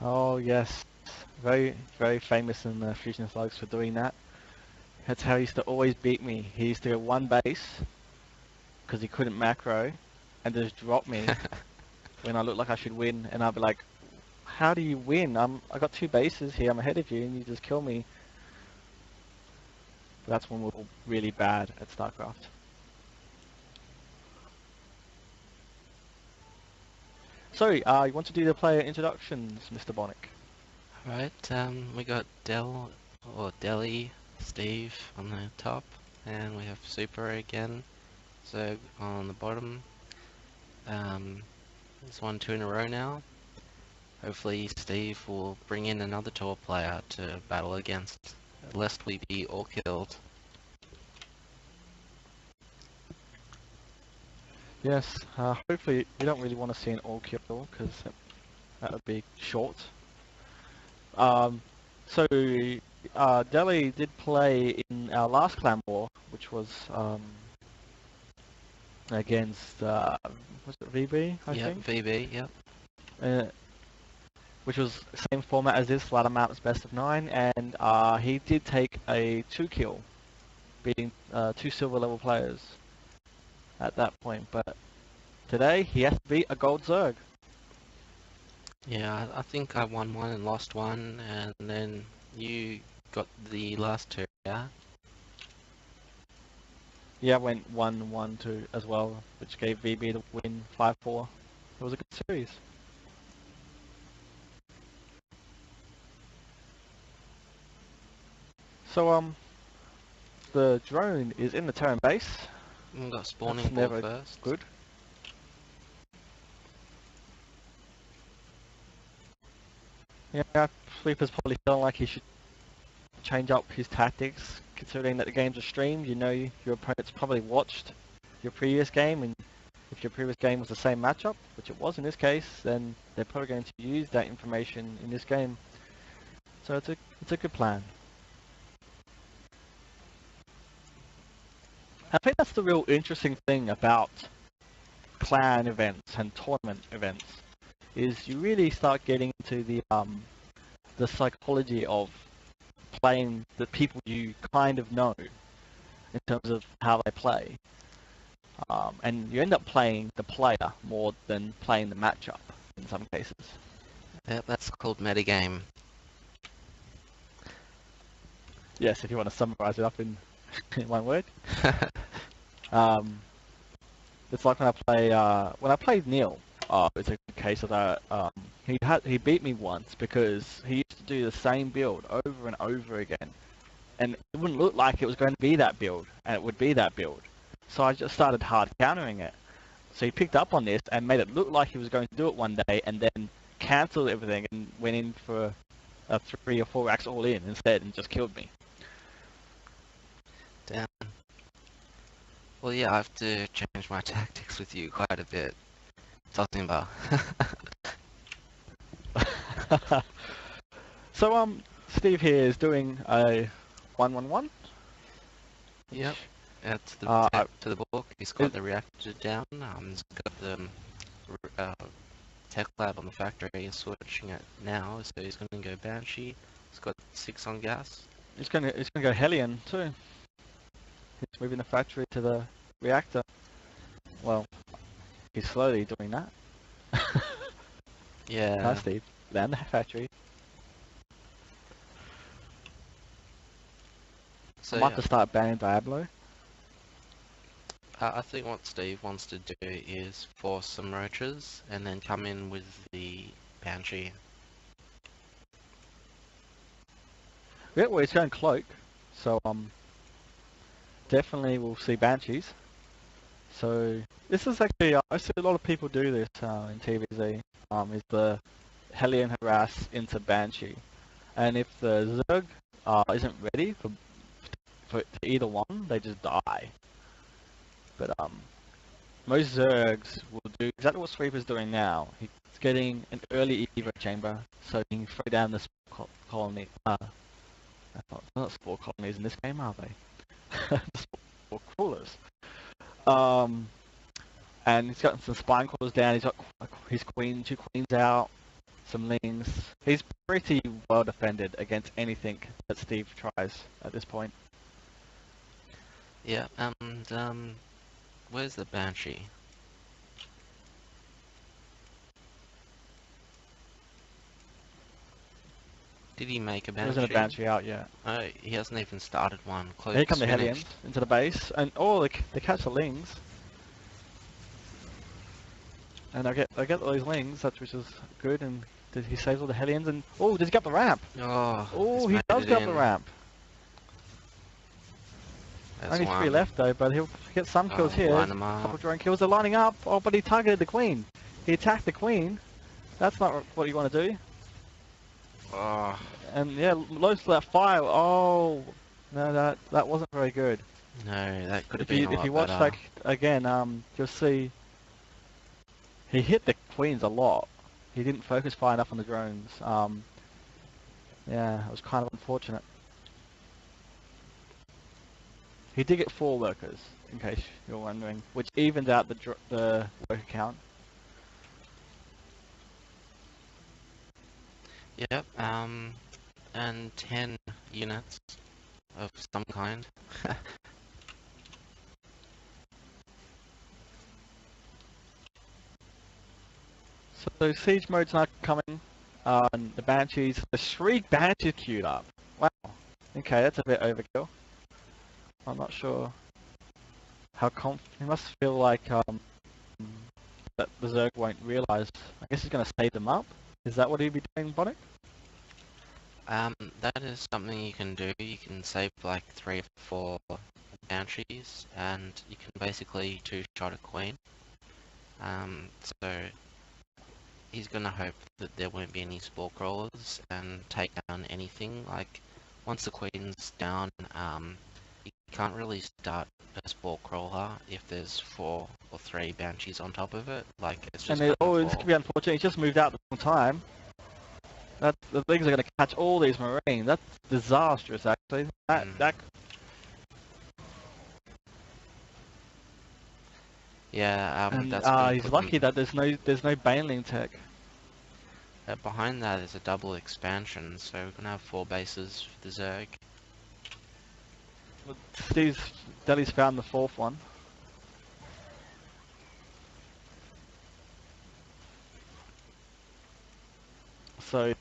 Oh yes, very very famous in Fusion Slugs for doing that. That's how he used to always beat me. He used to go one base because he couldn't macro, and just drop me when I looked like I should win, and I'd be like, "How do you win? I got two bases here. I'm ahead of you, and you just kill me." But that's when we're all really bad at StarCraft. So, you want to do the player introductions, Mr. Bonick? Right, we got Delhi, Steve on the top, and we have Super again, Zerg on the bottom. It's 1-2 in a row now. Hopefully Steve will bring in another TOR player to battle against, lest we be all killed. Yes, hopefully we don't really want to see an all kill because that would be short. So Delhi did play in our last clan war, which was against was it VB? I Yep, think. VB, yep. Uh, which was same format as this, ladder maps, best of 9, and he did take a 2 kill, beating 2 silver level players at that point. But today he has to beat a gold Zerg. Yeah, I think I won one and lost one, and then you got the last two, yeah? Yeah, went 1-1-2 as well, which gave VB the win 5-4. It was a good series. So the drone is in the Terran base. We got That's spawning ball never first. good. Yeah, Sleeper's probably feeling like he should change up his tactics, considering that the games are streamed. You know your opponent's probably watched your previous game, and if your previous game was the same matchup, which it was in this case, then they're probably going to use that information in this game. So it's a good plan. I think that's the real interesting thing about clan events and tournament events, is you really start getting into the psychology of playing the people you kind of know in terms of how they play. And you end up playing the player more than playing the matchup in some cases. Yep, that's called metagame. Yes, if you want to summarize it up in, in one word. Um, it's like when I played Neil. It's a case of that. He beat me once because he used to do the same build over and over again, and it wouldn't look like it was going to be that build, and it would be that build. So I just started hard countering it. So he picked up on this and made it look like he was going to do it one day, and then cancelled everything and went in for a 3 or 4 racks all in instead, and just killed me. Damn. Well, yeah, I have to change my tactics with you quite a bit. Talking about. So Steve here is doing a 1-1-1. Yep. To the Uh, to the book. He's got the reactor down. He's got the tech lab on the factory. He's switching it now, so he's going to go Banshee. He's got 6 on gas. It's gonna go Hellion too. He's moving the factory to the reactor. Well, he's slowly doing that. Yeah. Hi Steve, land the factory. So I might yeah, have to start banning Diablo. I think what Steve wants to do is force some roaches and then come in with the Banshee. Yeah, well, he's going cloak, so definitely we'll see Banshees. So this is actually I see a lot of people do this in TVZ. Is the Hellion harass into Banshee, and if the Zerg isn't ready for either one, they just die. But most Zergs will do exactly what Sweeper's doing now. He's getting an early Evo chamber, so he can throw down the colony. Not spore colonies in this game, are they? Spore crawlers. And he's got some spine crawlers down. He's got his queen, 2 queens out. some lings. He's pretty well defended against anything that Steve tries at this point. Yeah, and where's the Banshee? Did he make a There Banshee? isn't a Banshee out yet. Oh, he hasn't even started one. Close Here come the finished. Hellions into the base, and oh, they catch the lings. And I get those lings, which is good, and he saves all the Hellions, and oh, does he get up the ramp? Oh, Oh, he's he does made it get up in. the ramp. That's Only 3 one. left though, but he'll get some kills here. Line 'em Couple up. drone kills. They're lining up. Oh, but he targeted the queen. He attacked the queen. That's not what you want to do. Oh, And yeah, loads to that fire. Oh, no, that wasn't very good. no, that could have If been you a lot watch better. like again, you'll see he hit the queens a lot. He didn't focus fire enough on the drones. Yeah, it was kind of unfortunate. He did get 4 workers, in case you're wondering, which evens out the worker count. Yep, and 10 units of some kind. So siege mode's not coming. And the Banshees, the Shriek Banshee queued up. Wow. Okay, that's a bit overkill. I'm not sure how he must feel like that the Zerg won't realize. I guess he's gonna save them up. Is that what he'd be doing, Bonic? That is something you can do. You can save like 3 or 4 Banshees, and you can basically 2-shot a queen. So he's gonna hope that there won't be any spore crawlers and take down anything. Like once the queen's down, you can't really start a spore crawler if there's 4 or 3 Banshees on top of it. Like it's just And gonna this fall. could be unfortunate. He's just moved out at the wrong time. The things are gonna catch all these Marines. That's disastrous, actually. Yeah, And that's gonna he's put lucky them. that there's no Baneling tech. Behind that is a double expansion, so we're gonna have 4 bases for the Zerg. Delhi's found the 4th one. So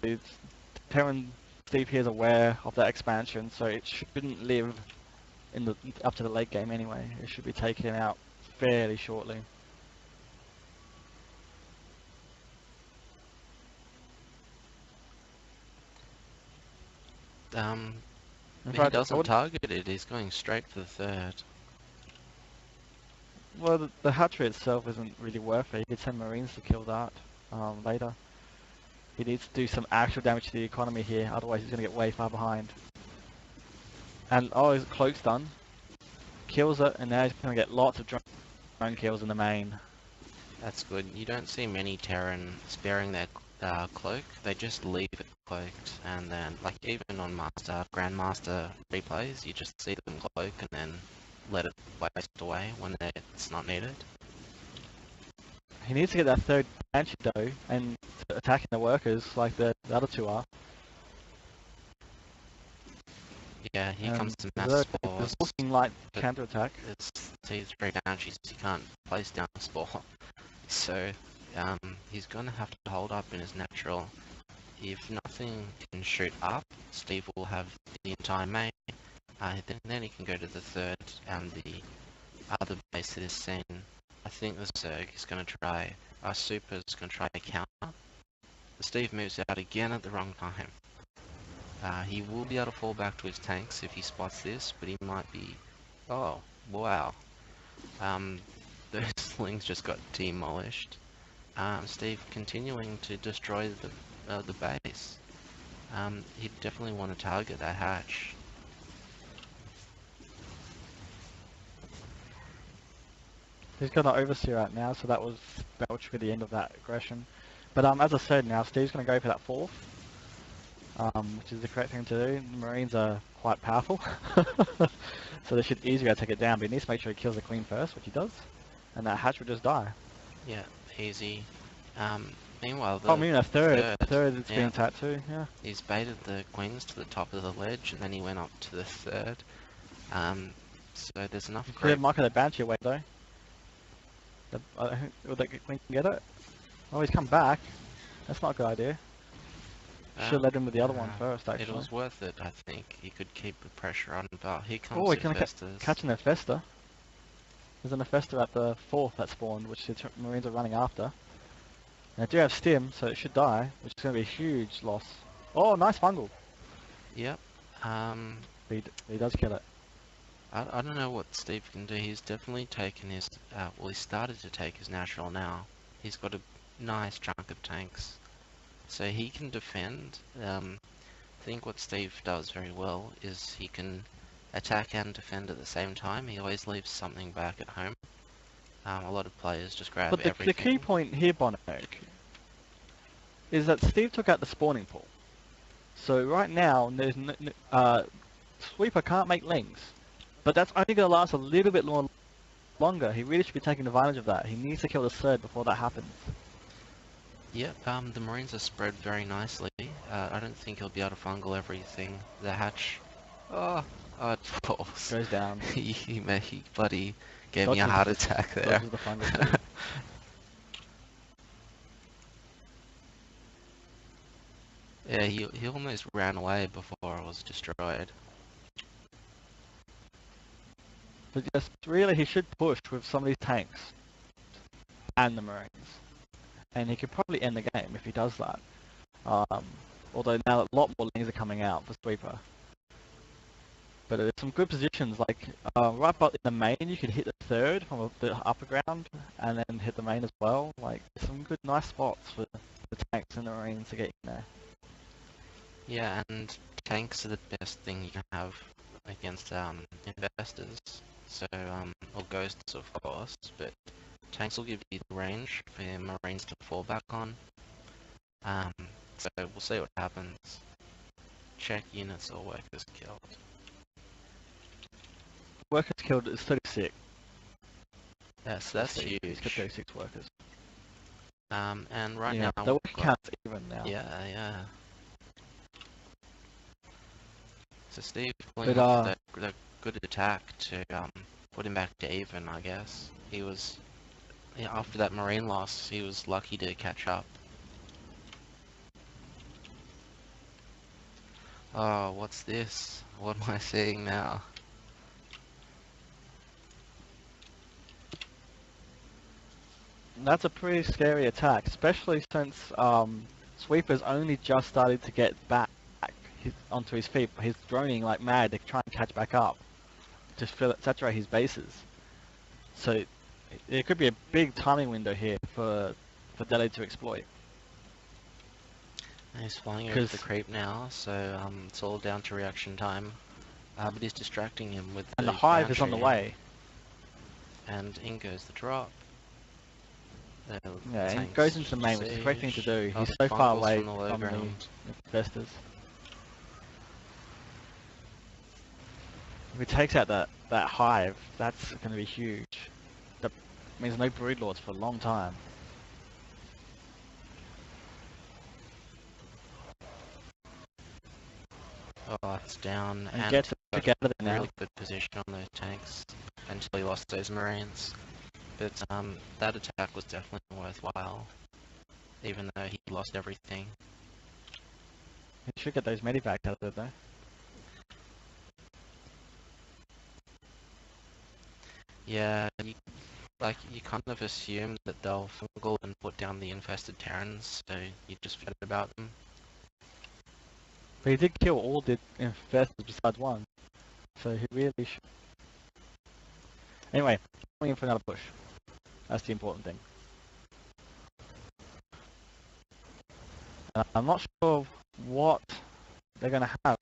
Terran Steve here is aware of that expansion, so it shouldn't live in up to the late game anyway. It should be taken out fairly shortly. He doesn't target it, he's going straight for the 3rd. Well, the hatchery itself isn't really worth it. He could send Marines to kill that later. He needs to do some actual damage to the economy here, otherwise he's going to get way far behind. And oh, his cloak's done. Kills it, and now he's going to get lots of drone kills in the main. That's good. You don't see many Terran sparing their cloak, they just leave it cloaked, and then, like even on Grandmaster replays, you just see them cloak and then let it waste away when it's not needed. He needs to get that 3rd Banshee though, and attacking the workers like the other 2 are. Yeah, here comes the mass It's spores. looking like but counterattack. It's T3 Banshees, you can't place down a spore. So, he's gonna have to hold up in his natural. If nothing can shoot up, Steve will have the entire main. Then he can go to the 3rd and the other base that is seen. I think the Zerg is going to try, Super is going to try to counter. Steve moves out again at the wrong time. He will be able to fall back to his tanks if he spots this, but he might be... Oh, wow. Those slings just got demolished. Steve continuing to destroy the base. He'd definitely want to target that hatch. He's got an Overseer out now, so that was for the end of that aggression. But as I said now, Steve's going to go for that 4th, which is the correct thing to do. The Marines are quite powerful, so they should easily take it down, but he needs to make sure he kills the Queen first, which he does, and that hatch will just die. Yeah, easy. Meanwhile, Oh, I the mean a third. third, Third it's yeah, being attacked too, yeah. he's baited the queens to the top of the ledge, and then he went up to the third. So there's enough You could creep. have marked the bounty away though. Will that Queen get it? Oh, he's come back. That's not a good idea. Should have led him with the other one first, It actually. was worth it, I think. He could keep the pressure on, but here comes Oh, he the can Festus. catch an Infester. There's an Infester at the 4th that spawned, which the Marines are running after. And I do have Stim, so it should die, which is going to be a huge loss. Oh, nice fungal. Yep. He does kill it. I don't know what Steve can do. He's definitely taken his, well, he started to take his natural now. He's got a nice chunk of tanks. So he can defend. I think what Steve does very well is he can attack and defend at the same time. He always leaves something back at home. A lot of players just grab But the everything. key point here, Bonek, is that Steve took out the spawning pool. So right now, there's Sweeper can't make lings. But that's only going to last a little bit longer. He really should be taking advantage of that. He needs to kill the third before that happens. Yep, the Marines are spread very nicely. I don't think he'll be able to fungal everything. The hatch... Oh, it falls. Goes down. he bloody gave me a heart attack there. Dodges the fungal too. Yeah, he almost ran away before it was destroyed. But just really, he should push with some of these tanks and the Marines, and he could probably end the game if he does that. Although now a lot more lanes are coming out for Sweeper. But there's some good positions, like right about in the main, you could hit the third from the upper ground, and then hit the main as well. Like some good, nice spots for the tanks and the Marines to get in there. Yeah, and tanks are the best thing you can have against investors. So, or ghosts of course, but tanks will give you the range for your Marines to fall back on. So we'll see what happens. Check units or workers killed. Workers killed is 36. Yes, that's huge. He's got 36 workers. And right Yeah, now the work count's even now. Yeah. So Steve But, pulling off the good attack to put him back to even, I guess. He was, yeah, after that Marine loss, he was lucky to catch up. Oh, what's this? What am I seeing now? That's a pretty scary attack, especially since Sweeper's only just started to get back onto his feet. He's droning like mad to try and catch back up, to saturate his bases. So it could be a big timing window here for Dele to exploit. And he's flying over the creep now, so it's all down to reaction time. But he's distracting him with the hive is on the way. And in goes the drop. Yeah, and he goes into the main, which is the correct thing to do. He's so far away from the investors. If he takes out that hive, that's going to be huge. That means no broodlords for a long time. Oh, it's down. And gets together now. Really good position on those tanks until he lost those Marines. But that attack was definitely worthwhile, even though he lost everything. He should get those medivacks out of it though. Yeah, you kind of assume that they'll fungal and put down the infested Terrans, so you just forget about them. But he did kill all the infestors besides one, so he really should. Anyway, going in for another push. That's the important thing. I'm not sure what they're going to have.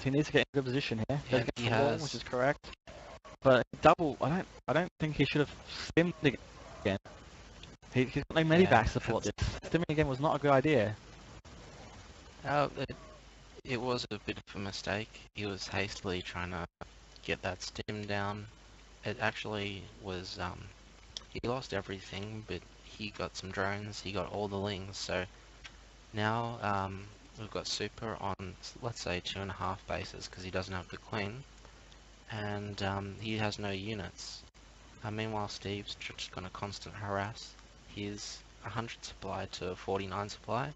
He needs to get in a good position here. Yeah, he has, which is correct. But double, I don't think he should have stimmed again. He's got no medivac support. This stimming again was not a good idea. It was a bit of a mistake. He was hastily trying to get that stim down. It actually was. He lost everything, but he got some drones, he got all the lings. So now we've got Super on, let's say, 2.5 bases because he doesn't have the queen, and he has no units. Meanwhile, Steve's just going to constant harass his 100 supply to 49 supply.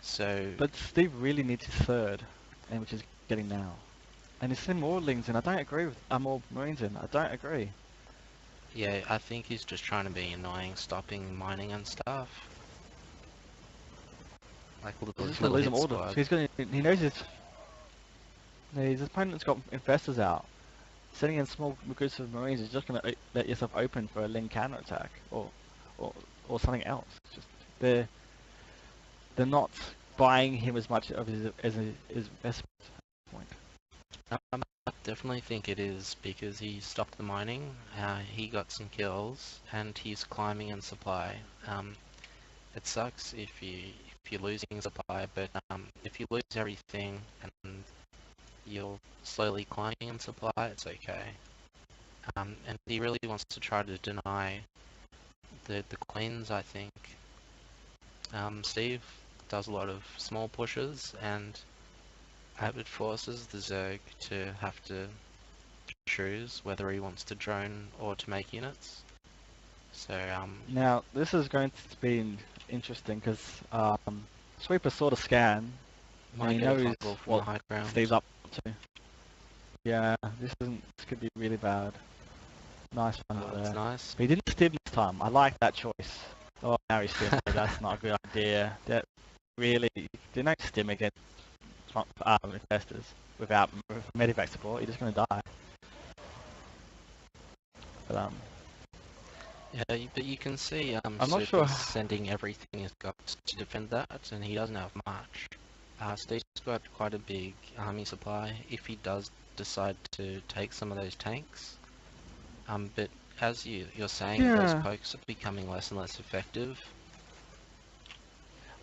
So, but Steve really needs his third, and which is getting now. And he's sending more lings in. I don't agree with more marines in. I don't agree. yeah, I think he's just trying to be annoying, stopping mining and stuff. Like He's little gonna lose hit them all. squad. He knows his opponent's got infestors out. Sending in small groups of marines is just gonna let yourself open for a ling counter attack or something else. It's just they're not buying him as much of his investment point. I definitely think it is because he stopped the mining, he got some kills, and he's climbing in supply. It sucks if you're losing supply, but if you lose everything and you're slowly climbing in supply, it's okay. And he really wants to try to deny the queens, I think. Steve does a lot of small pushes, and it forces the Zerg to have to choose whether he wants to drone or to make units. So Now this is going to be interesting because Sweeper saw the scan and might he get a knows fumble from what the high ground. Steve's up to. Yeah, this could be really bad. Nice fumble That's there. nice. But he didn't stim this time. I like that choice. Oh, now he's stim. That's not a good idea. That really, they don't stim against investors without medivac support. You're just going to die. But Yeah, but you can see I'm not Super's sure. sending everything he's got to defend that, and he doesn't have much. Steve's got quite a big army supply if he does decide to take some of those tanks. But as you're saying, those Yeah. pokes are becoming less and less effective.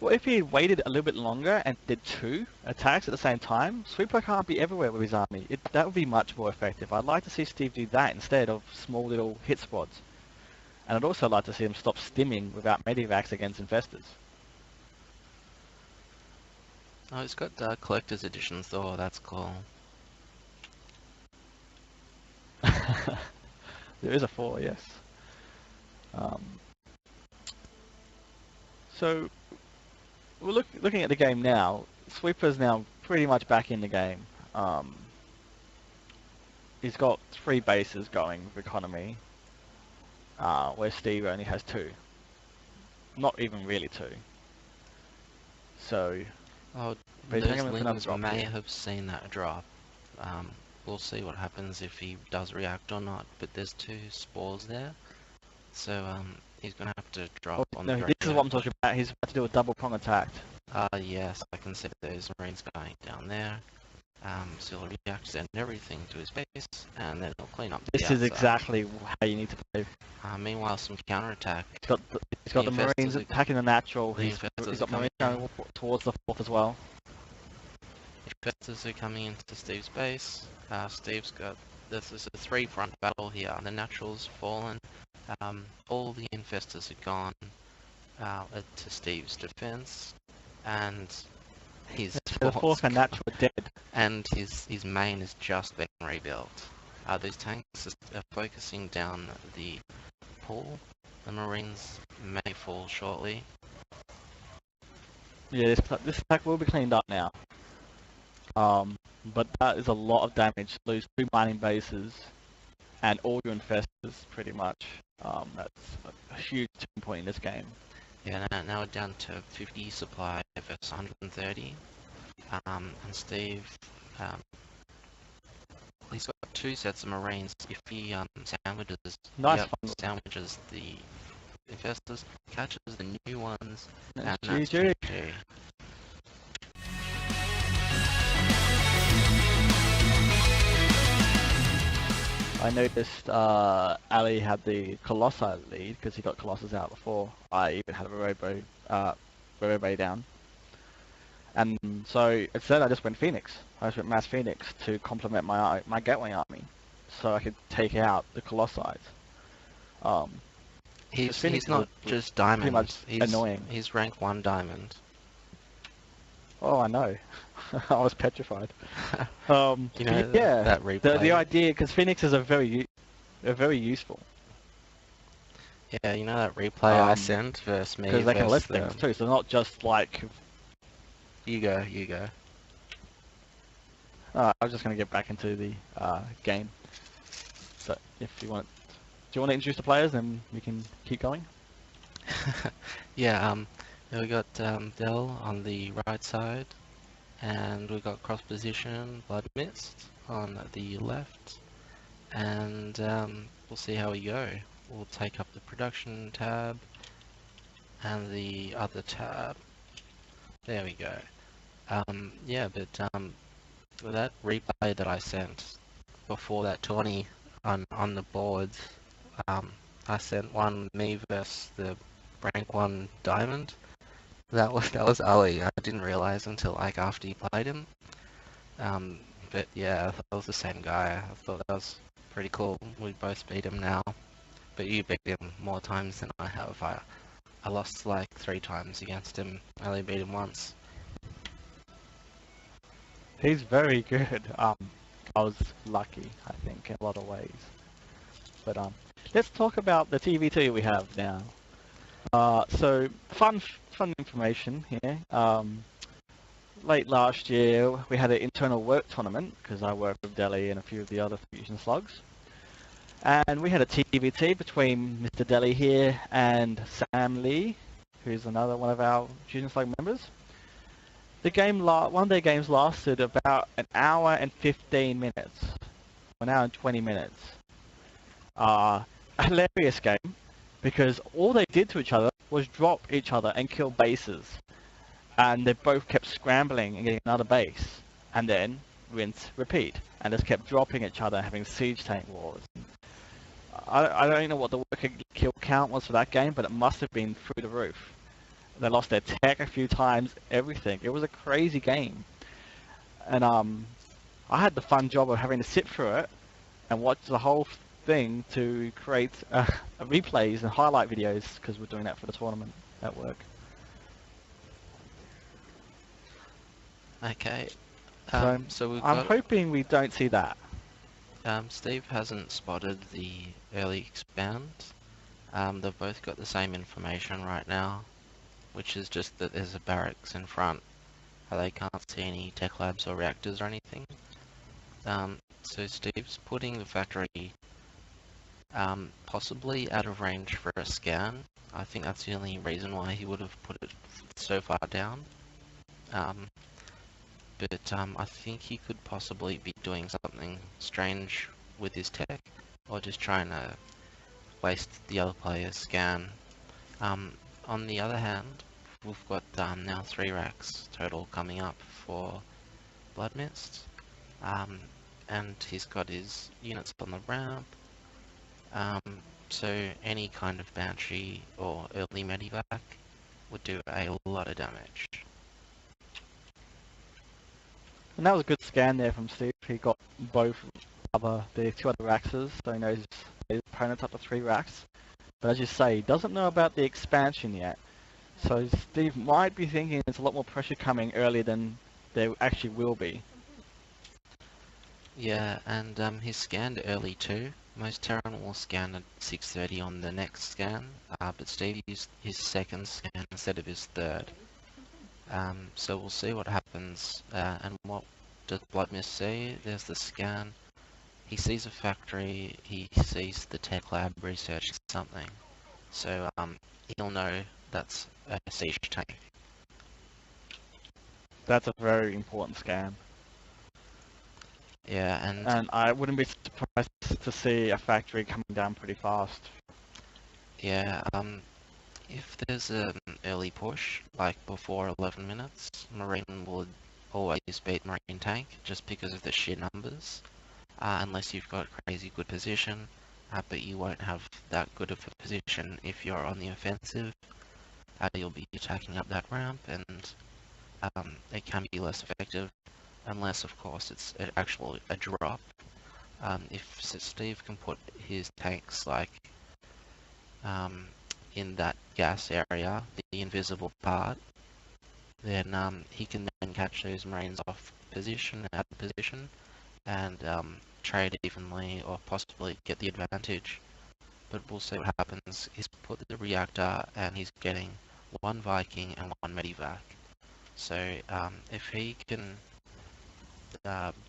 Well, if he waited a little bit longer and did 2 attacks at the same time, Sweeper can't be everywhere with his army. That would be much more effective. I'd like to see Steve do that instead of small little hit squads. And I'd also like to see him stop stimming without medivacs against infestors. Oh, he's got collector's editions though, that's cool. There is a 4, yes. So, we're looking at the game now. Sweeper's now pretty much back in the game. He's got 3 bases going with economy, where Steve only has 2. Not even really 2. So, Oh, but he's those hanging with another lings drop may here. have seen that drop. We'll see what happens if he does react or not, but there's 2 spores there, so he's gonna have to drop on No, the this is what I'm talking about. He's about to do a double prong attack. Yes, I can see those marines going down there. So he'll react and everything to his base, and then he'll clean up the This is outside. exactly how you need to play. Meanwhile, some counterattack. He's got the infestors Marines are- attacking the natural. the He's infestors got are Marines coming going towards the 4th as well. Infestors are coming into Steve's base. Steve's got, this is a 3-front battle here. The natural's fallen. All the infestors are gone to Steve's defense, and his The 4th and natural are dead. and his main is just being rebuilt. These tanks are focusing down the pool. The Marines may fall shortly. Yeah, this attack will be cleaned up now. But that is a lot of damage. Lose 2 mining bases and all your infestors pretty much. That's a huge turning point in this game. Yeah, now we're down to 50 supply versus 130. And Steve, he's got 2 sets of Marines. If he sandwiches the infestors, catches the new ones, and that's GG. GG. I noticed Ali had the Colossi lead because he got Colossus out before I even had a Robo down. And so instead I just went Phoenix. I just went Mass Phoenix to complement my Gateway army so I could take out the Colossi. He's Phoenix not is just pretty much diamond. annoying. He's rank 1 diamond. Oh, I know. I was petrified. You know Yeah, that the replay. idea, because Phoenixes are very useful. Yeah, you know that replay I sent versus me Because they can versus lift things them. too, so not just like. You go, you go. I'm just gonna get back into the game. So if you want, do you want to introduce the players, then we can keep going. Yeah, we got Dell on the right side, and we got cross position Blood Mist on the left, and we'll see how we go. We'll take up the production tab and the other tab. There we go. Yeah, but that replay that I sent before that tourney on the boards, I sent one me versus the rank 1 diamond. That was Ali. I didn't realize until like after you played him. But yeah, that was the same guy. I thought that was pretty cool. We both beat him now, but you beat him more times than I have. I lost like 3 times against him. I only beat him once. He's very good. I was lucky, I think, in a lot of ways. But let's talk about the TVT we have now. So fun information here. Late last year, we had an internal work tournament because I work with Delhi and a few of the other Fusion Slugs. And we had a TVT between Mr. Delhi here and Sam Lee, who's another one of our Fusion Slug members. The game, one of their games lasted about an hour and 15 minutes, an hour and 20 minutes. A hilarious game because all they did to each other was drop each other and kill bases. And they both kept scrambling and getting another base, and then rinse, repeat, and just kept dropping each other, having siege tank wars. I don't know what the worker kill count was for that game, but it must have been through the roof. They lost their tech a few times, everything. It was a crazy game. And I had the fun job of having to sit through it and watch the whole thing to create replays and highlight videos, because we're doing that for the tournament at work. Okay. So we've I'm got hoping we don't see that. Steve hasn't spotted the early expand. They've both got the same information right now, which is just that there's a barracks in front. They can't see any tech labs or reactors or anything. So Steve's putting the factory possibly out of range for a scan. I think that's the only reason why he would have put it so far down. But I think he could possibly be doing something strange with his tech, or just trying to waste the other player's scan. On the other hand, we've got now 3 racks total coming up for Blood Mist, and he's got his units on the ramp, so any kind of Banshee or early Medivac would do a lot of damage. And that was a good scan there from Steve. He got both the 2 other raxes, so he knows his opponent's up to 3 racks. But as you say, he doesn't know about the expansion yet. So Steve might be thinking there's a lot more pressure coming earlier than there actually will be. Yeah, and he's scanned early too. Most Terran will scan at 6:30 on the next scan, but Steve used his second scan instead of his third. So we'll see what happens. And what does Blood Mist see? There's the scan. He sees a factory. He sees the tech lab researching something. So he'll know that's a siege tank. That's a very important scan. Yeah, and I wouldn't be surprised to see a factory coming down pretty fast. Yeah, if there's an early push, like before 11 minutes, Marine would always beat Marine tank just because of the sheer numbers, unless you've got crazy good position, but you won't have that good of a position if you're on the offensive. You'll be attacking up that ramp, and it can be less effective, unless of course it's actually a drop. If Steve can put his tanks like in that gas area, the invisible part, then he can then catch those Marines off position, out of position, and trade evenly or possibly get the advantage. But we'll see what happens. He's put the reactor and he's getting one Viking and one Medivac. So if he can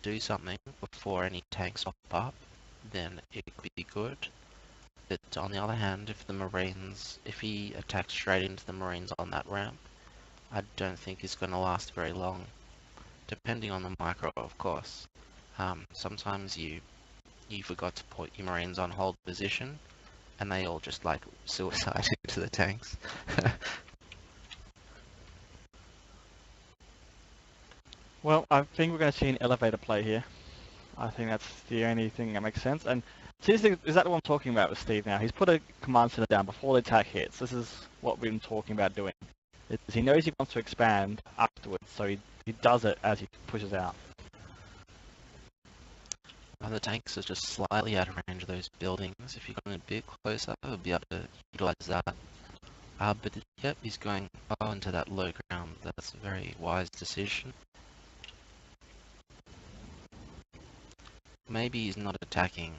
do something before any tanks pop up, then it could be good. But on the other hand, if he attacks straight into the Marines on that ramp, I don't think he's going to last very long, depending on the micro, of course. Sometimes you forgot to put your Marines on hold position, and they all just like suicide into the tanks. Well, I think we're going to see an elevator play here. I think that's the only thing that makes sense. And seriously, is that what I'm talking about with Steve now? He's put a command center down before the attack hits. This is what we've been talking about doing. He knows he wants to expand afterwards, so he does it as he pushes out. Well, the tanks are just slightly out of range of those buildings. If you're going a bit closer, we'll be able to utilize that. But yep, he's going into that low ground. That's a very wise decision. Maybe he's not attacking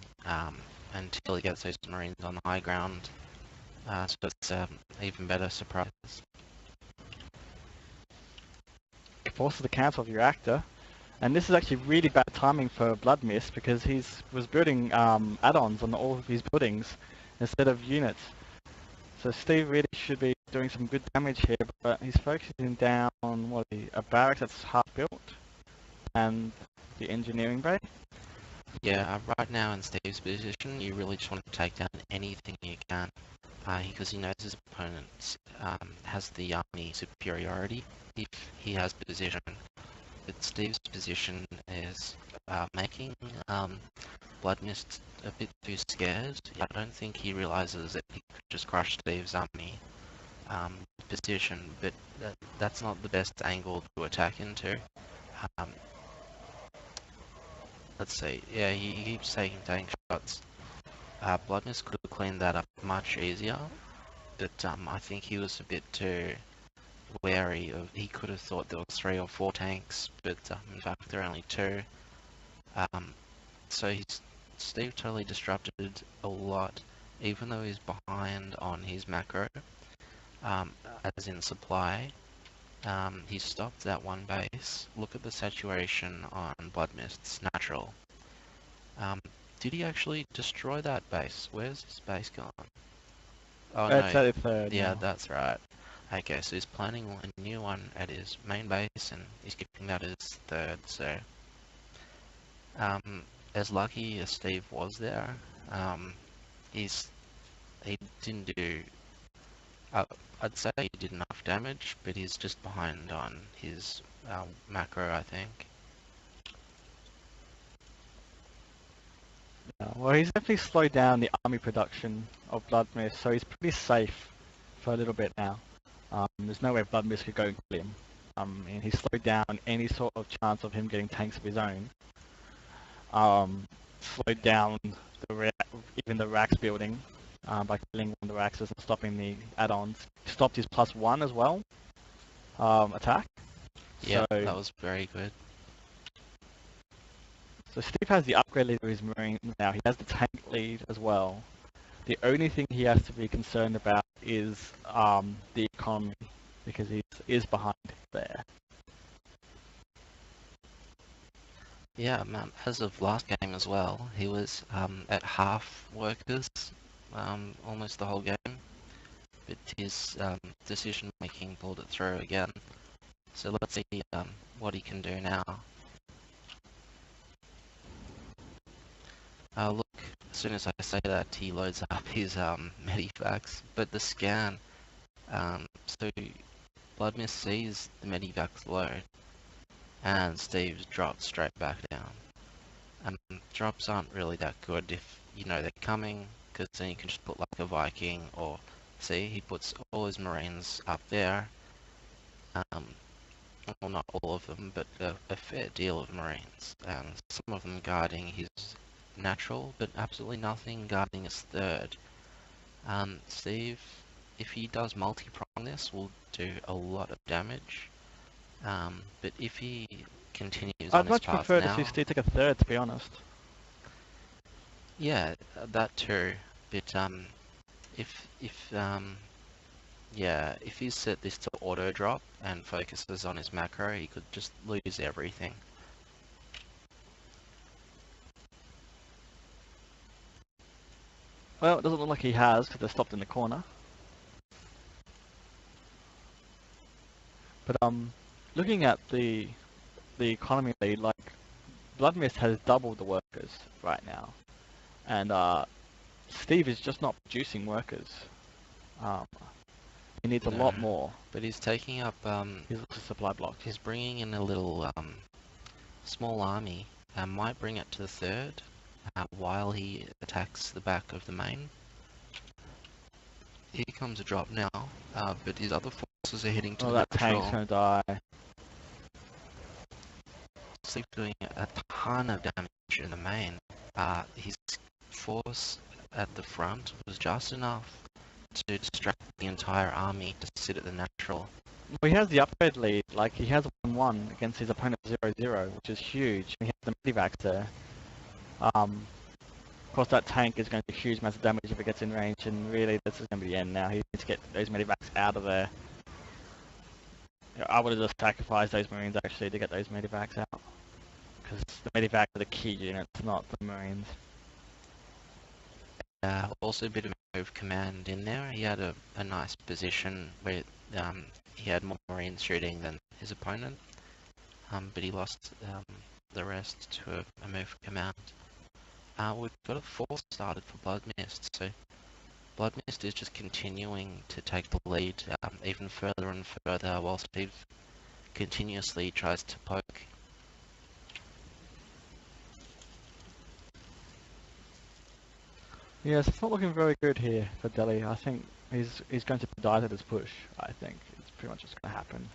until he gets those Marines on the high ground. So it's even better surprise. He forces the cancel of the reactor. And this is actually really bad timing for Blood Mist because he was building add-ons on all of his buildings instead of units. So Steve really should be doing some good damage here, but he's focusing down on a barracks that's half built and the engineering bay. Yeah, right now in Steve's position, you really just want to take down anything you can because he knows his opponent has the army superiority if he has position. But Steve's position is making Blood Mist a bit too scared. I don't think he realizes that he could just crush Steve's army position, but that's not the best angle to attack into. Let's see, yeah, he keeps taking tank shots. Blood Mist could have cleaned that up much easier, but I think he was a bit too wary of. He could have thought there was 3 or 4 tanks, but in fact there are only 2. So Steve totally disrupted a lot, even though he's behind on his macro, as in supply. He stopped that one base. Look at the saturation on Blood Mist. It's natural. Did he actually destroy that base? Where's his base gone? Oh It's no. at the third. Yeah, now. that's right. Okay, so he's planning a new one at his main base, and he's keeping that as third. So, as lucky as Steve was there, he didn't do. I'd say he did enough damage, but he's just behind on his macro, I think. Yeah, well, he's definitely slowed down the army production of Blood Mist, so he's pretty safe for a little bit now. There's no way Blood Mist could go and kill him. And he's slowed down any sort of chance of him getting tanks of his own. Slowed down even the racks building by killing one of the racks and stopping the add-ons. Stopped his +1 as well attack. Yeah, so, that was very good. So Steve has the upgrade lead of his Marine now. He has the tank lead as well. The only thing he has to be concerned about is the economy, because he is behind there. Yeah, as of last game as well, he was at half workers almost the whole game, but his decision making pulled it through again. So let's see what he can do now. Look, as soon as I say that, he loads up his medivacs, but the scan, so Blood Mist sees the medivacs load, and Steve's dropped straight back down. Drops aren't really that good if you know they're coming, because then you can just put like a Viking, or see, he puts all his Marines up there. Well, not all of them, but a fair deal of Marines, and some of them guarding his natural, but absolutely nothing guarding his third. Steve if he does multi-prong this, will do a lot of damage. But if he continues on I'd his much path prefer to see now, Steve take a third, to be honest. yeah, that too. But yeah, if he set this to auto drop and focuses on his macro, he could just lose everything. Well, it doesn't look like he has, because they're stopped in the corner. But looking at the economy lead, like Bloodmist has doubled the workers right now, and Steve is just not producing workers. He needs a No, lot more. but he's taking up. He's lots of supply blocks. He's bringing in a little small army. Might bring it to the third while he attacks the back of the main. Here comes a drop now, but his other forces are heading to Oh, the that natural. tank's gonna die. Steve doing a ton of damage in the main. His force at the front was just enough to distract the entire army to sit at the natural. Well, he has the upgrade lead. Like, he has 1-1 against his opponent 0-0, which is huge. He has the medivacs there. Of course, that tank is going to do huge amounts of damage if it gets in range, and really, this is going to be the end now. He needs to get those medivacs out of there. Yeah, I would have just sacrificed those marines, actually, to get those medivacs out. Because the medivacs are the key units, not the marines. Also a bit of move command in there. He had a nice position where he had more marines shooting than his opponent, but he lost the rest to a move command. We've got a 4 started for Bloodmist, so Bloodmist is just continuing to take the lead even further and further while Steve continuously tries to poke. Yes, it's not looking very good here for Delhi. I think he's going to die to this push. I think it's pretty much what's going to happen.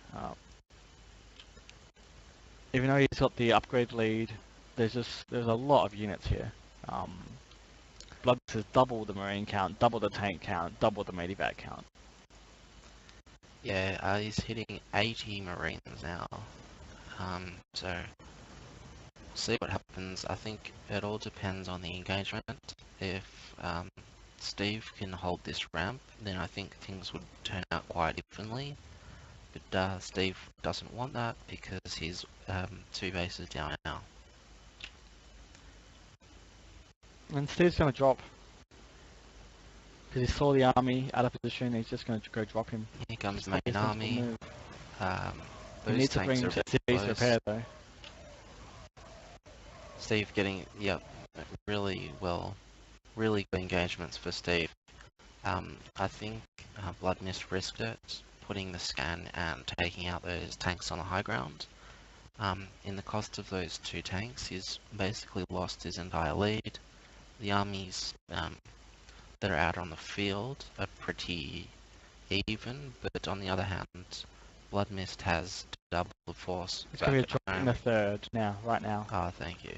Even though he's got the upgrade lead, there's a lot of units here. Blood has double the marine count, double the tank count, double the medivac count. Yeah, he's hitting 80 marines now. So see what happens. I think it all depends on the engagement. If Steve can hold this ramp, then I think things would turn out quite differently. But Steve doesn't want that because he's 2 bases down now. And Steve's going to drop. Because he saw the army out of position, he's just going to go drop him. Here comes Just main like a sensible army. move. He Those needs to tanks bring are a bit SCVs close. repair though. Steve getting, yep, really good engagements for Steve. I think Bloodmist risked it, putting the scan and taking out those tanks on the high ground. In the cost of those 2 tanks, he's basically lost his entire lead. The armies that are out on the field are pretty even, but on the other hand, Bloodmist has double the force. He's going to be dropping the third now, right now. Oh, thank you.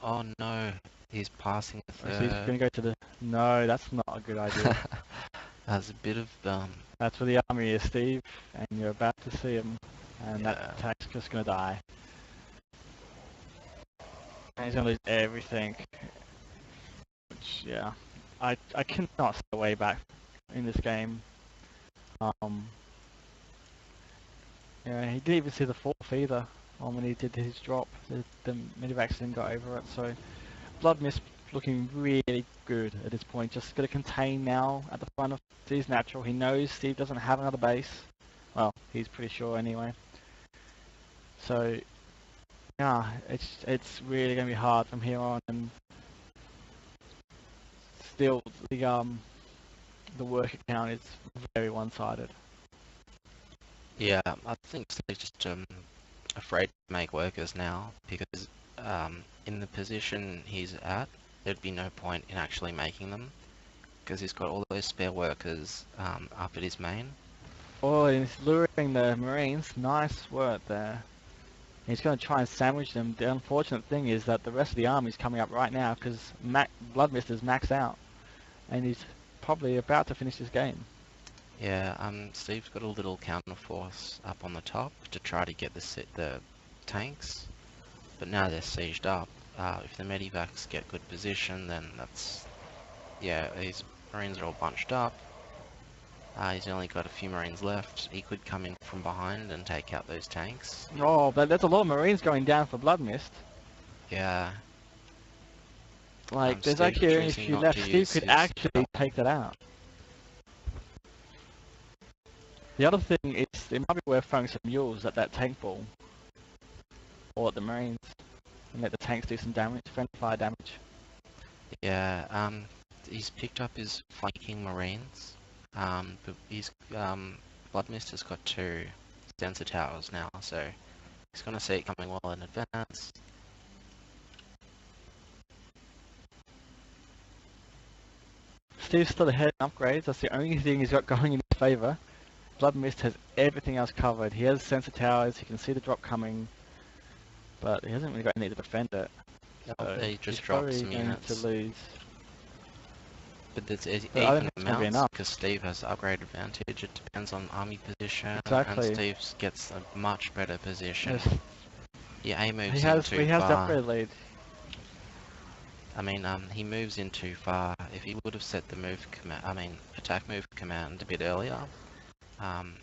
Oh no, he's passing the So third. he's going to go to the... No, that's not a good idea. There's a bit of That's where the army is, Steve, and you're about to see him, and Yeah. that tank's just going to die. And he's going to lose everything. Which, yeah, I cannot stay way back in this game. Yeah, he didn't even see the 4th either when he did his drop. The medivacs didn't go over it, so Bloodmist looking really good at this point. Just got to contain now at the front of Steve's natural. He knows Steve doesn't have another base. Well, he's pretty sure anyway. So yeah, it's really gonna be hard from here on, and still the work account is very one-sided. yeah. I think Steve's just afraid to make workers now because in the position he's at, there'd be no point in actually making them because he's got all those spare workers up at his main. Oh, and he's luring the Marines. Nice work there. He's going to try and sandwich them. The unfortunate thing is that the rest of the army's coming up right now because Bloodmist is maxed out. And he's probably about to finish this game. Yeah, Steve's got a little counter force up on the top to try to get the tanks, but now they're sieged up. If the medivacs get good position, then that's, yeah, his marines are all bunched up. He's only got a few marines left. He could come in from behind and take out those tanks. Oh, but there's a lot of marines going down for Blood Mist. Yeah. Like, there's Steve actually only a choosing few not left. to Steve use could his- actually take that out. The other thing is, it might be worth throwing some mules at that tank ball. Or at the marines. And let the tanks do some damage, friendly fire damage. Yeah, he's picked up his flanking marines. But he's, Blood Mist has got 2 sensor towers now, so he's gonna see it coming well in advance. Steve's still ahead in upgrades. That's the only thing he's got going in his favour. Blood Mist has everything else covered. He has sensor towers, he can see the drop coming. But he hasn't really got any to defend it. So They just he's dropped probably some going units. to lose. But it's But I don't even think it's gonna be amounts enough. because Steve has upgrade advantage. It depends on army position, Exactly. and Steve gets a much better position. Yes. Yeah, he moves He in has too the far. upgrade lead. I mean, he moves in too far. If he would have set the attack move command a bit earlier,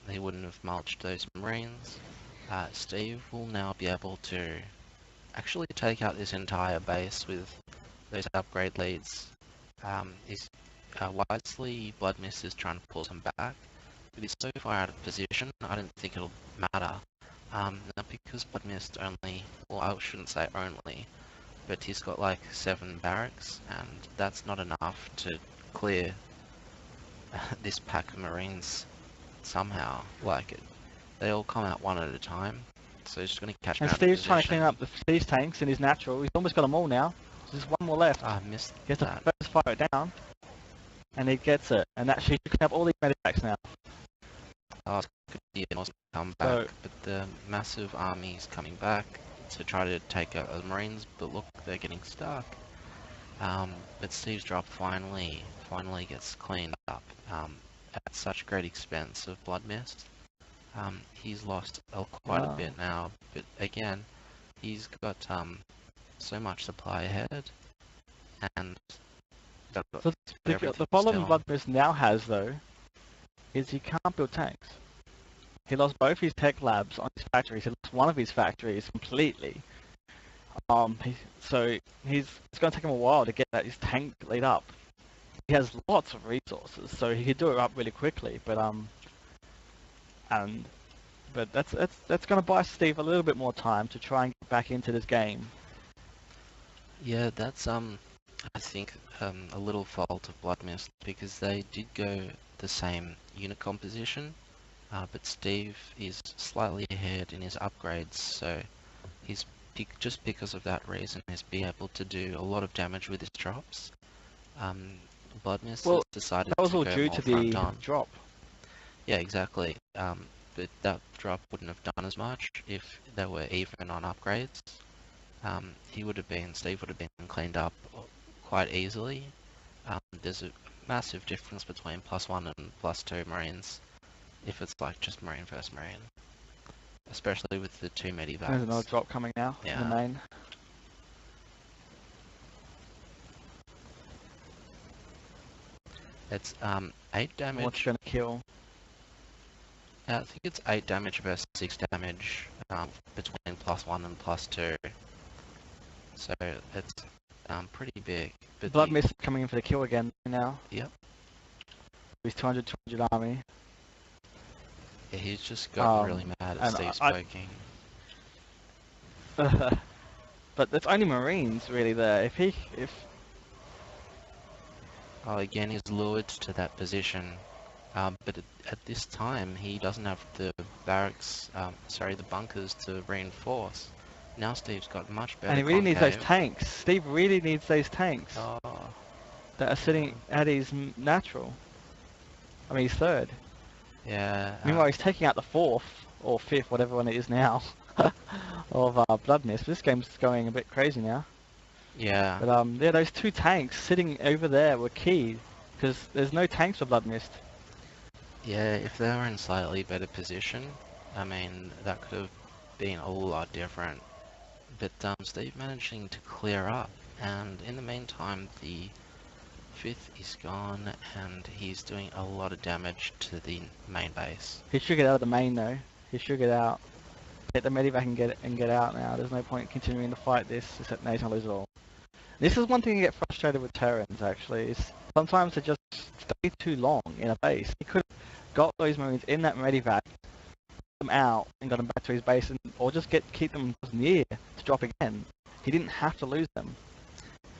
he wouldn't have mulched those marines. Steve will now be able to actually take out this entire base with those upgrade leads. Wisely, Blood Mist is trying to pull him back, but he's so far out of position, I don't think it'll matter. Now because Blood Mist only, well, I shouldn't say only, but he's got like 7 barracks, and that's not enough to clear this pack of marines somehow. They all come out one at a time, so he's just going to catch And them out of Steve's trying to position. clean up Steve's tanks in his natural. He's almost got them all now. There's just one more left. I missed He has to that. first fire it down. And he gets it. And actually, he can have all these medivacs now. Oh, could be an awesome comeback, So- but the massive army's coming back to try to take out the marines, but look, they're getting stuck. But Steve's drop finally gets cleaned up at such great expense of Blood Mist. He's lost quite a Wow. bit now, but again, he's got so much supply ahead, and So the everything problem still. Blood Mist now has, though, is he can't build tanks. He lost both his tech labs on his factories. He lost one of his factories completely. So it's going to take him a while to get his tank lead up. He has lots of resources, so he could do it up really quickly. But that's going to buy Steve a little bit more time to try and get back into this game. Yeah, that's I think a little fault of Blood Mist, because they did go the same unit composition, but Steve is slightly ahead in his upgrades, so he's just because of that reason he's be able to do a lot of damage with his drops. Blood Mist has decided That was to all go due more to front the on. drop. Yeah, exactly. But that drop wouldn't have done as much if they were even on upgrades. Steve would have been cleaned up quite easily. There's a massive difference between +1 and +2 marines if it's like just marine versus marine, especially with the 2 medivacs. There's another drop coming now in the main. It's 8 damage. What's going to kill? I think it's 8 damage versus 6 damage between +1 and +2. So it's pretty big. But Blood Mist coming in for the kill again now. Yep. He's 200 army. Yeah, he's just got really mad at Steve's poking. But there's only Marines really there. Oh, again, he's lured to that position. But at this time, he doesn't have the barracks, the bunkers to reinforce. Now Steve's got much better. And he really needs those tanks. Steve really needs those tanks that are sitting at his natural. I mean, he's third. Yeah. Meanwhile, he's taking out the 4th or 5th, whatever one it is now, of Blood Mist. This game's going a bit crazy now. Yeah. But yeah, those 2 tanks sitting over there were key because there's no tanks for Blood Mist. Yeah, if they were in slightly better position, I mean, that could have been a lot different. But Steve managing to clear up, and in the meantime, the 5th is gone, and he's doing a lot of damage to the main base. He should get out of the main though. He should get out. Get the medivac and get out now. There's no point continuing to fight this, except now he's gonna lose it all. This is one thing you get frustrated with Terrans actually, is sometimes they just stay too long in a base. He could have got those Marines in that medivac, them out, and got them back to his base, or just keep them near to drop again. He didn't have to lose them.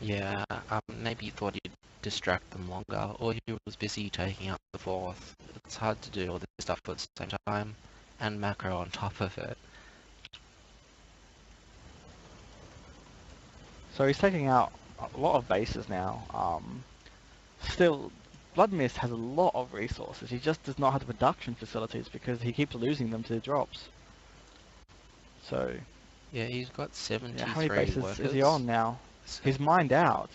Yeah, maybe he thought he'd distract them longer, or he was busy taking out the 4th. It's hard to do all this stuff at the same time, and macro on top of it. So he's taking out a lot of bases now. Still, Blood Mist has a lot of resources. He just does not have the production facilities because he keeps losing them to the drops. So Yeah, he's got 73 how many bases workers. is he on now? So, He's mined out.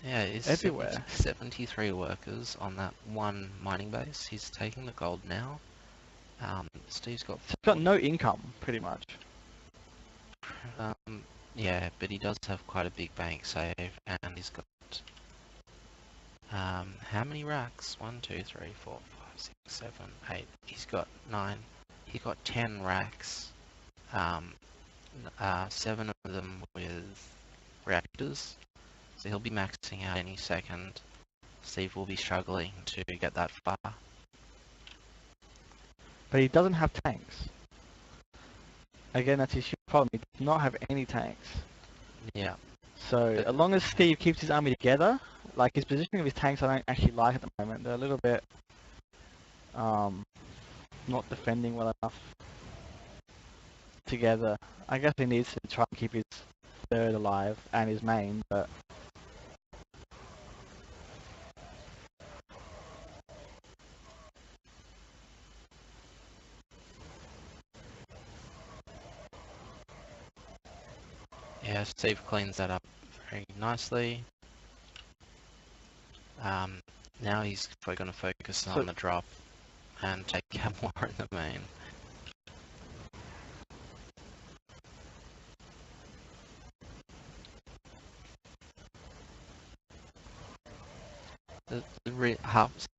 yeah, it's everywhere. 73 workers on that one mining base. He's taking the gold now. Steve's got... He's got no income, pretty much. Yeah, but he does have quite a big bank save, and he's got... how many racks? 1, 2, 3, 4, 5, 6, 7, 8. He's got 9. He got 10 racks. 7 of them with reactors. So he'll be maxing out any second. Steve will be struggling to get that far. But he doesn't have tanks. Again, that's his huge problem. He does not have any tanks. Yeah. So, as long as Steve keeps his army together, like his positioning of his tanks I don't actually like at the moment. They're a little bit not defending well enough together. I guess he needs to try and keep his 3rd alive and his main, but Yeah, Steve cleans that up very nicely. Now he's going to focus on the drop and take out more in the main.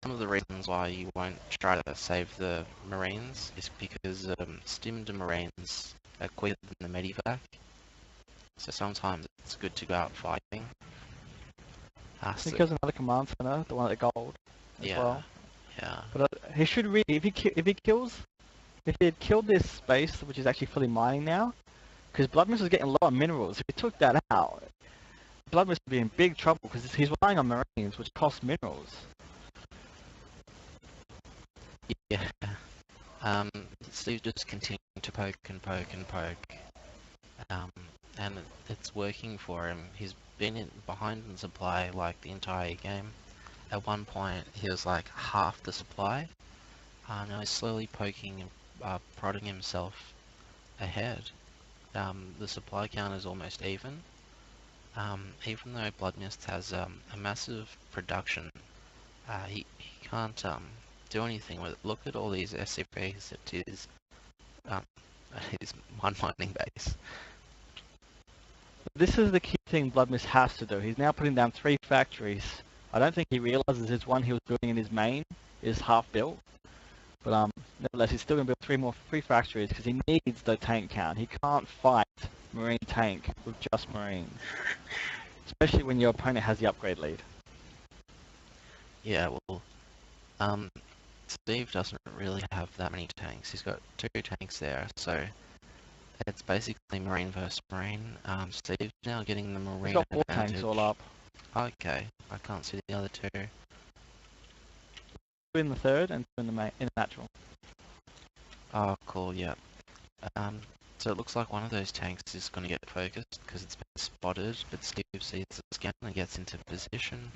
Some of the reasons why you won't try to save the Marines is because stimmed Marines are quicker than the medivac. So sometimes it's good to go out fighting. I think there's another command center, the one at the gold, as well. Yeah. But he should really, if he had killed this base, which is actually fully mining now, because Blood Mist is getting low on minerals. If he took that out, Blood Mist would be in big trouble because he's relying on Marines, which cost minerals. Yeah. Steve just continuing to poke and poke and poke. And it's working for him. He's been behind in supply like the entire game. At one point he was like half the supply. Now he's slowly poking and prodding himself ahead. The supply count is almost even. Even though Blood Mist has a massive production, he can't do anything with it. Look at all these SCPs at his one mining base. This is the key thing Blood Mist has to do. He's now putting down 3 factories. I don't think he realizes his one he was building in his main is half built. But nevertheless, he's still going to build 3 factories because he needs the tank count. He can't fight Marine tank with just Marines. Especially when your opponent has the upgrade lead. Yeah, well, Steve doesn't really have that many tanks. He's got 2 tanks there, so it's basically Marine versus Marine. Steve's now getting the Marine He's got 4 advantage. tanks all up. Okay, I can't see the other 2. 2 in the 3rd and 2 in the natural. Oh, cool, yeah. So it looks like one of those tanks is going to get focused because it's been spotted, but Steve sees the scan and gets into position.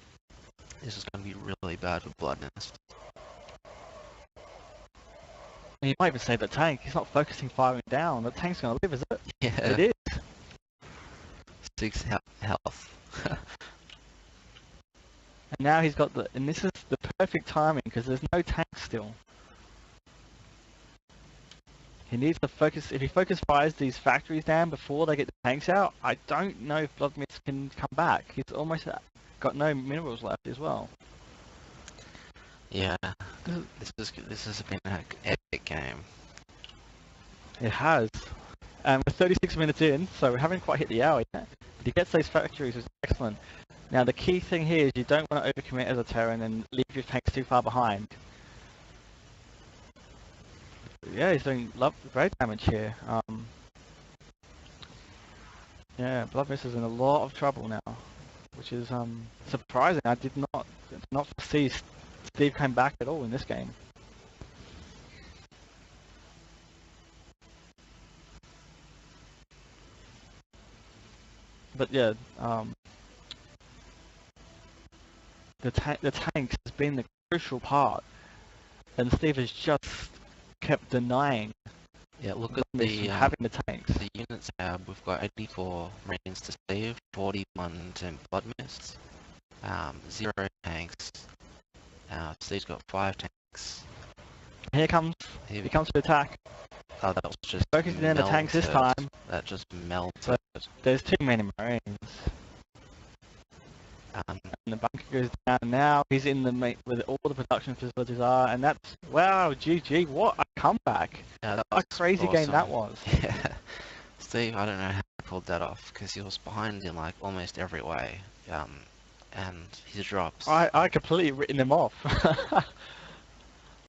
This is going to be really bad with Blood Mist. You might even save the tank. He's not focusing firing down. The tank's going to live, is it? Yeah. It is. 6 health. And now he's got and this is the perfect timing because there's no tanks still. He needs to focus. If he fires these factories down before they get the tanks out, I don't know if Vladimir can come back. He's almost got no minerals left as well. Yeah, this has been an epic game. It has. And we're 36 minutes in, so we haven't quite hit the hour yet. But he gets those factories, which is excellent. Now the key thing here is you don't want to overcommit as a Terran and leave your tanks too far behind. Yeah, he's doing great damage here. Yeah, Bloodmist is in a lot of trouble now, which is surprising. I did not foresee Steve came back at all in this game. But yeah, the tanks has been the crucial part, and Steve has just kept denying. Yeah, look at the having the tanks. The units tab. We've got 84 Marines to Steve, 41 to Bloodmist, 0 tanks. Steve's got 5 tanks. He comes to attack. Oh, that was just focusing in the tanks this time. That just melted. So there's too many Marines. And the bunker goes down now. He's in the with all the production facilities are, and that's wow, GG! What a comeback! Yeah, that what a crazy awesome game that was. Yeah, Steve, I don't know how he pulled that off because he was behind in like almost every way. And his drops. I completely written him off.